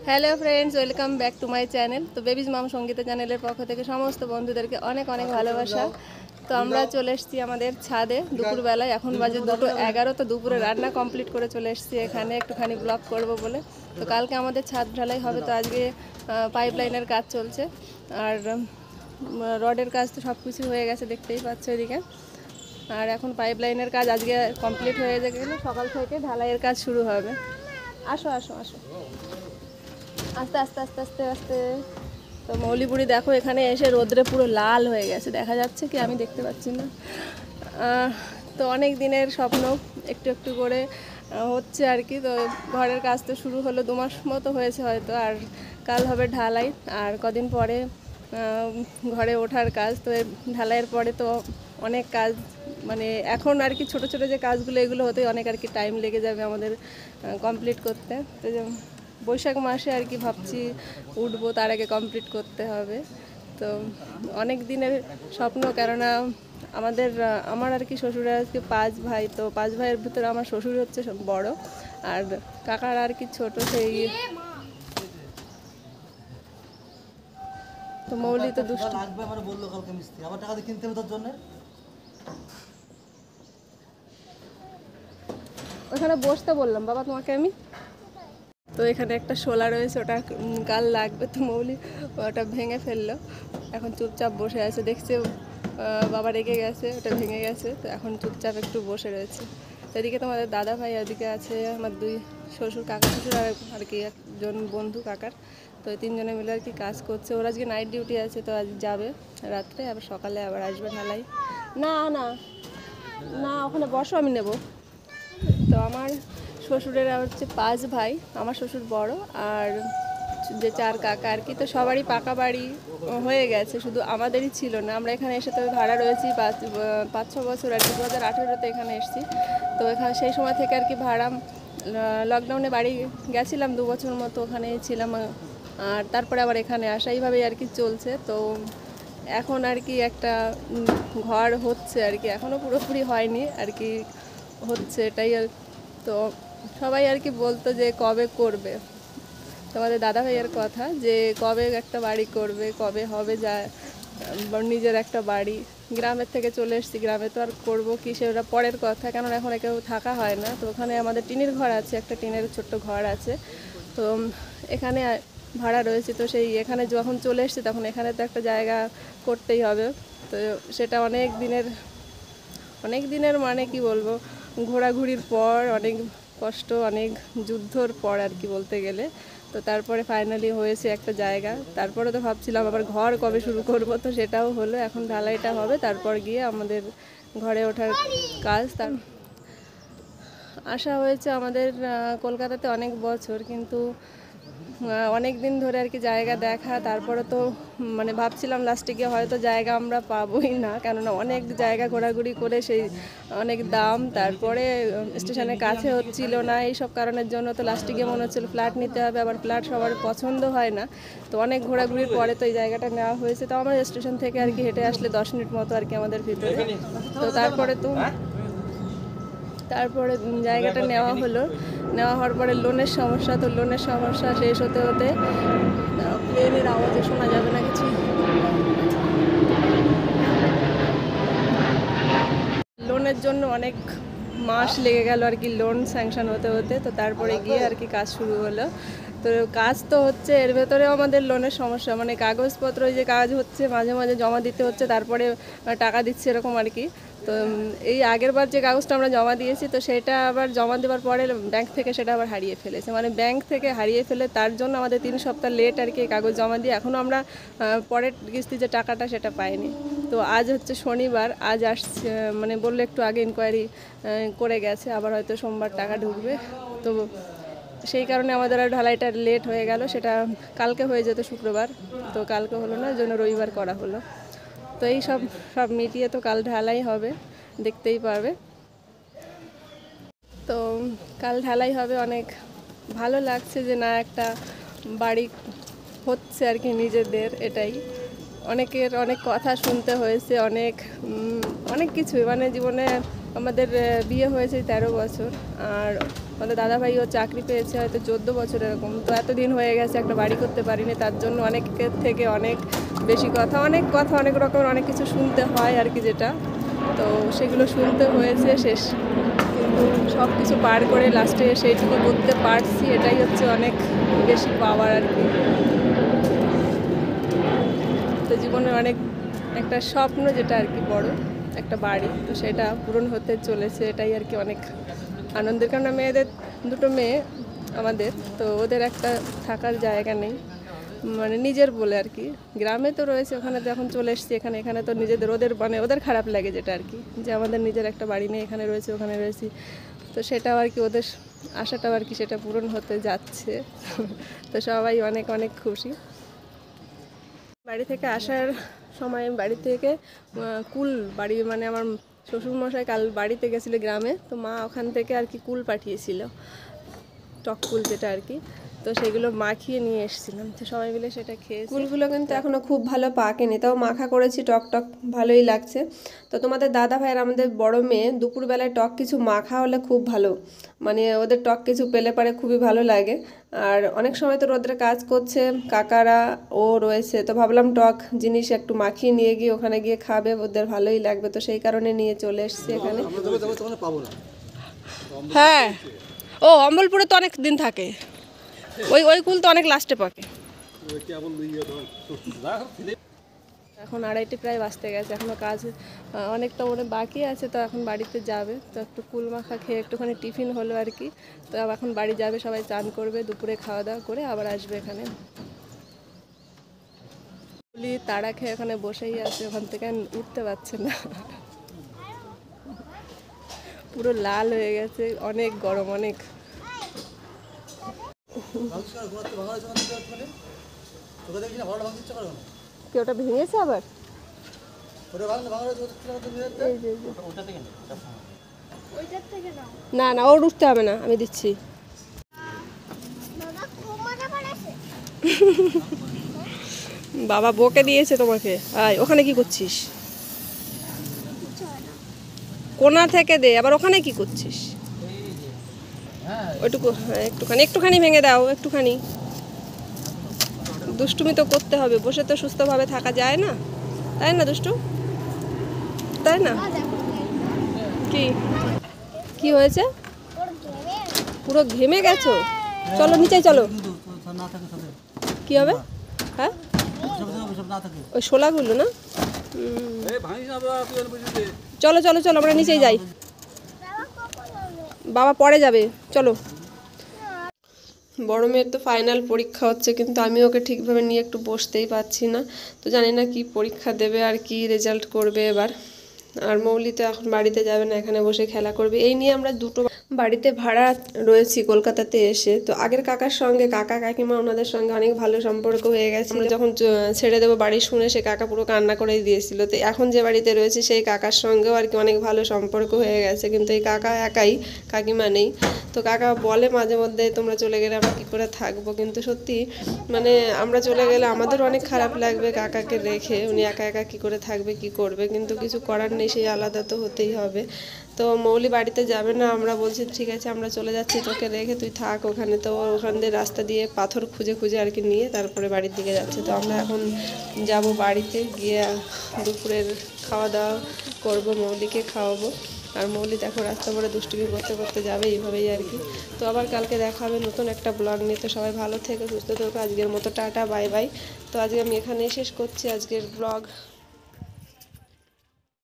Hello friends, welcome back to my channel. তো babies মাম সঙ্গীতা চ্যানেলের পক্ষ থেকে সমস্ত বন্ধুদেরকে অনেক অনেক ভালোবাসা। তো আমরা চলে এসেছি আমাদের ছাদে দুপুরবেলায়, এখন বাজে 2:11। তো দুপুরে রান্না কমপ্লিট করে চলে এসেছি এখানে একটুখানি ব্লগ করব বলে। তো কালকে আমাদের ছাদ ঢালাই হবে, তো আজকে পাইপ লাইনের কাজ চলছে। আর রডের কাজ তো সব কিছু হয়ে গেছে, দেখতেই পাচ্ছ এদিকে। আর এখন পাইপ লাইনের কাজ আজকে কমপ্লিট হয়ে গেলে সকাল থেকে ঢালাইয়ের কাজ শুরু হবে। আসো আসো আসো, আস্তে আস্তে আস্তে আস্তে আস্তে। তো মৌলি বুড়ি দেখো এখানে এসে রোদ্রে পুরো লাল হয়ে গেছে, দেখা যাচ্ছে কি আমি দেখতে পাচ্ছি না। তো অনেক দিনের স্বপ্ন একটু একটু করে হচ্ছে আর কি। তো ঘরের কাজ তো শুরু হলো, 2 মাস মতো হয়েছে হয়তো। আর কাল হবে ঢালাই, আর কদিন পরে ঘরে ওঠার কাজ। তো ঢালাইয়ের পরে তো অনেক কাজ, মানে এখন আর কি ছোট ছোট যে কাজগুলো এগুলো হতে অনেক আর কি টাইম লেগে যাবে আমাদের কমপ্লিট করতে। তো বৈশাখ মাসে আর কি ভাবছি উঠবো, তার আগে কমপ্লিট করতে হবে। তো অনেক দিনের স্বপ্ন, কেননা আমার আর কি শ্বশুরের আজকে 5 ভাই। তো 5 ভাইয়ের ভিতরে আমার শ্বশুর হচ্ছে বড়, আর কাকার আর কি ছোট। সেই তো মৌলি তো দুষ্ট লাগবে, আমার বললো কালকে মিস্ত্রি আবার টাকা দিয়ে কিনতে হবে তার জন্য। ওখানে বসতে বললাম বাবা তোমাকে আমি। তো এখানে একটা শোলা রয়েছে, ওটা কাল লাগবে। তো মৌলি ওটা ভেঙে ফেললো, এখন চুপচাপ বসে আছে। দেখছে বাবা রেগে গেছে, ওটা ভেঙে গেছে। তো এখন চুপচাপ একটু বসে রয়েছে। তো এদিকে তোমাদের দাদা ভাই, ওদিকে আছে আমার 2 শ্বশুর, কাকা শ্বশুর, আর কি একজন বন্ধু কাকার। তো এই 3 জনে মিলে আর কি কাজ করছে। ওরা আজকে নাইট ডিউটি আছে, তো আজ যাবে রাত্রে, আবার সকালে আবার আসবে ঢালাই। না না না, ওখানে বসো, আমি নেব। তো আমার শ্বশুরেরা হচ্ছে 5 ভাই, আমার শ্বশুর বড়, আর যে 4 কাকা আর কি। তো সবারই পাকা বাড়ি হয়ে গেছে, শুধু আমাদেরই ছিল না। আমরা এখানে এসে তো ভাড়া রয়েছি 5-6 বছর আর কি। 2018-তে এখানে এসেছি। তো এখানে সেই সময় থেকে আর কি ভাড়া, লকডাউনে বাড়ি গেছিলাম 2 বছর মতো, ওখানেই ছিলাম। আর তারপরে আবার এখানে আসা, এইভাবেই আর কি চলছে। তো এখন আর কি একটা ঘর হচ্ছে আর কি, এখনও পুরোপুরি হয়নি আর কি, হচ্ছে এটাই। তো সবাই আর কি বলতো যে কবে করবে, তোমাদের দাদা ভাইয়ের কথা, যে কবে একটা বাড়ি করবে, কবে হবে যা নিজের একটা বাড়ি। গ্রামের থেকে চলে এসেছি, গ্রামে তো আর করবো কি, সেটা পরের কথা, কেননা এখন কেউ থাকা হয় না। তো ওখানে আমাদের টিনের ঘর আছে, একটা টিনের ছোট্ট ঘর আছে। তো এখানে ভাড়া রয়েছে। তো সেই এখানে যখন চলে এসেছি তখন এখানে তো একটা জায়গা করতেই হবে। তো সেটা অনেক দিনের মানে কি বলবো, ঘোরাঘুরির পর, অনেক কষ্ট, অনেক যুদ্ধর পর আর কি বলতে গেলে। তো তারপরে ফাইনালি হয়েছে একটা জায়গা। তারপরে তো ভাবছিলাম আবার ঘর কবে শুরু করব, তো সেটাও হলো। এখন ঢালাইটা হবে, তারপর গিয়ে আমাদের ঘরে ওঠার কাজ। তার আশা হয়েছে আমাদের কলকাতাতে অনেক বছর, কিন্তু অনেক দিন ধরে আর কি জায়গা দেখা। তারপরে তো মানে ভাবছিলাম লাস্টে গিয়ে হয়তো জায়গা আমরা পাবোই না, কেননা অনেক জায়গা ঘোরাঘুরি করে সেই অনেক দাম, তারপরে স্টেশনের কাছে হচ্ছিল না, এইসব কারণের জন্য তো লাস্টে গিয়ে মনে হচ্ছিল ফ্ল্যাট নিতে হবে। আবার ফ্ল্যাট সবার পছন্দ হয় না। তো অনেক ঘোরাঘুরির পরে তো এই জায়গাটা নেওয়া হয়েছে। তো আমার স্টেশন থেকে আর কি হেঁটে আসলে 10 মিনিট মতো আর কি আমাদের ভিতরে। তো তারপরে জায়গাটা নেওয়া হলো। নেওয়া হওয়ার পরে লোনের সমস্যা, তো লোনের সমস্যা শেষ হতে হতে, প্লেনের আওয়াজে শোনা যাবে না কিছু, লোনের জন্য অনেক মাস লেগে গেল আর কি, লোন স্যাংশন হতে হতে। তো তারপরে গিয়ে আর কি কাজ শুরু হলো। তো কাজ তো হচ্ছে, এর ভেতরেও আমাদের লোনের সমস্যা, মানে কাগজপত্র যে কাজ হচ্ছে মাঝে মাঝে জমা দিতে হচ্ছে, তারপরে টাকা দিচ্ছে এরকম আর কি। তো এই আগের বার যে কাগজটা আমরা জমা দিয়েছি, তো সেটা আবার জমা দেওয়ার পরে ব্যাংক থেকে সেটা আবার হারিয়ে ফেলেছে, মানে ব্যাংক থেকে হারিয়ে ফেলে তার জন্য আমাদের 3 সপ্তাহ লেট আর কি কাগজ জমা দিয়ে এখনও আমরা পরের কিস্তি যে টাকাটা সেটা পাইনি। তো আজ হচ্ছে শনিবার, আজ আসছে, মানে বললো একটু আগে ইনকোয়ারি করে গেছে, আবার হয়তো সোমবার টাকা ঢুকবে। তো সেই কারণে আমাদের আর ঢালাইটা লেট হয়ে গেল। সেটা কালকে হয়ে যেত শুক্রবার, তো কালকে হলো না, জন্য রবিবার করা হলো। তো এই সব মিটিয়ে তো কাল ঢালাই হবে, দেখতেই পারবে। তো কাল ঢালাই হবে, অনেক ভালো লাগছে যে না একটা বাড়ি হচ্ছে আর কি নিজেদের, এটাই। অনেকের অনেক কথা শুনতে হয়েছে, অনেক কিছুই, মানে জীবনে আমাদের বিয়ে হয়েছে 13 বছর, আর আমাদের দাদাভাইও চাকরি পেয়েছে হয়তো 14 বছর এরকম, তো এতদিন হয়ে গেছে একটা বাড়ি করতে পারিনি, তার জন্য অনেকের থেকে অনেক বেশি কথা অনেক রকমের অনেক কিছু শুনতে হয় আর কি, যেটা তো সেগুলো শুনতে হয়েছে শেষ, কিন্তু সব কিছু পার করে লাস্টে সেইটুকু করতে পারছি, এটাই হচ্ছে অনেক বেশি পাওয়ার আর কি। তো জীবনের অনেক একটা স্বপ্ন যেটা আর কি বড় একটা বাড়ি, তো সেটা পূরণ হতে চলেছে, এটাই আর কি অনেক আনন্দের। কারণ মেয়েদের 2টো মেয়ে আমাদের, তো ওদের একটা থাকার জায়গা নেই, মানে নিজের বলে আর কি। গ্রামে তো রয়েছে, ওখানে তো এখন চলে এসেছি, এখানে তো নিজেদের ওদের খারাপ লাগে যেটা আর কি, যে আমাদের নিজের একটা বাড়ি নেই, এখানে রয়েছে ওখানে রয়েছি, তো সেটাও আর কি ওদের আশাটাও আর কি সেটা পূরণ হতে যাচ্ছে। তো সবাই অনেক অনেক খুশি। বাড়ি থেকে আসার সময় বাড়ি থেকে বাড়ি মানে আমার শ্বশুরমশাই কাল বাড়িতে গেছিলো গ্রামে, তো মা ওখান থেকে আর কি কুল পাঠিয়েছিল, টক কুল যেটা আর কি, তো সেগুলো মাখিয়ে নিয়ে এসেছিলাম, তো সবাই মিলে সেটা খেয়েছি। কুলগুলো কিন্তু এখনো খুব ভালো পাকেনি, তাও মাখা করেছি, টক টক ভালোই লাগছে। তো তোমাদের দাদা ভাইয়ের আমাদের বড় মেয়ে দুপুরবেলায় টক কিছু মাখা হলে খুব ভালো, মানে ওদের টক কিছু পেলে পারে খুবই ভালো লাগে। আর অনেক সময় তো রোদ্রে কাজ করছে, কাকারা ও রয়েছে, তো ভাবলাম টক জিনিস একটু মাখিয়ে নিয়ে গিয়ে ওখানে গিয়ে খাবে, ওদের ভালোই লাগবে, তো সেই কারণে নিয়ে চলে এসেছি এখানে। হ্যাঁ, ও অম্বলপুরে তো অনেক দিন থাকে, ওই কুল তো অনেক লাস্টে পাকে। এখন 2:30 প্রায় বাজতে গেছে, এখনো কাজ অনেকটা মনে বাকি আছে, তো এখন বাড়িতে যাবে, তো একটু কুল মাখা খেয়ে একটুখানি টিফিন হলো আর কি, তো এখন বাড়ি যাবে, সবাই চান করবে, দুপুরে খাওয়া দাওয়া করে আবার আসবে এখানে। তাড়া খেয়ে এখানে বসেই আছে, ওখান থেকে উঠতে পারছে না, পুরো লাল হয়ে গেছে, অনেক গরম অনেক। কি ওটা ভেঙেছে আবার? না না, ওর উঠতে হবে না, আমি দিচ্ছি। বাবা বকে দিয়েছে তোমাকে। আয়, ওখানে কি করছিস? কোনা থেকে দে, আবার ওখানে কি করছিস? ওইটুকু, হ্যাঁ একটুখানি ভেঙে দাও, একটুখানি। দুষ্টুমি তো করতে হবে, বসে তো সুস্থভাবে থাকা যায় না, তাই না দুষ্টু, তাই না? কি কি হয়েছে? পুরো ঘেমে গেছো? চলো নিচে চলো। কি হবে? হ্যাঁ, ওই শোলাগুলো না, চলো চলো চলো আমরা নিচেই যাই, বাবা পরে যাবে, চলো। বড় মেয়ের তো ফাইনাল পরীক্ষা হচ্ছে, কিন্তু আমি ওকে ঠিকভাবে নিয়ে একটু বসতেই পারছি না, তো জানি না কি পরীক্ষা দেবে আর কি রেজাল্ট করবে এবার। আর মৌলি তো এখন বাড়িতে যাবে না, এখানে বসে খেলা করবে। এই নিয়ে আমরা দুটো বাড়িতে ভাড়া রয়েছি কলকাতাতে এসে। তো আগের কাকার সঙ্গে, কাকা কাকিমা ওনাদের সঙ্গে অনেক ভালো সম্পর্ক হয়ে গেছে, যখন ছেড়ে দেবো বাড়ি শুনে সে কাকা পুরো কান্না করেই দিয়েছিল। তো এখন যে বাড়িতে রয়েছে সেই কাকার সঙ্গেও আর কি অনেক ভালো সম্পর্ক হয়ে গেছে, কিন্তু এই কাকা একাই, কাকিমা নেই। তো কাকা বলে মাঝে মধ্যে তোমরা চলে গেলে আমরা কী করে থাকবো, কিন্তু সত্যি মানে আমরা চলে গেলে আমাদেরও অনেক খারাপ লাগবে কাকাকে রেখে, উনি একা একা কী করে থাকবে কী করবে, কিন্তু কিছু করার নেই, সেই আলাদা তো হতেই হবে। তো মৌলি বাড়িতে যাবে না, আমরা বলছি ঠিক আছে আমরা চলে যাচ্ছি তোকে রেখে, তুই থাক ওখানে। তো ওখান দিয়ে রাস্তা দিয়ে পাথর খুঁজে খুঁজে আর কি নিয়ে তারপরে বাড়ির দিকে যাচ্ছে। তো আমরা এখন যাব বাড়িতে গিয়ে দুপুরের খাওয়া দাওয়া করবো, মৌলিকে খাওয়াবো। আর মৌলি দেখো রাস্তা করে দুষ্টুমি করতে করতে যাবে এইভাবেই আর কি। তো আবার কালকে দেখা হবে নতুন একটা ব্লগ নিয়ে। তো সবাই ভালো থেকো, সুস্থ থেকো। আজকের মতো টাটা, বাই বাই। তো আজকে আমি এখানেই শেষ করছি আজকের ব্লগ।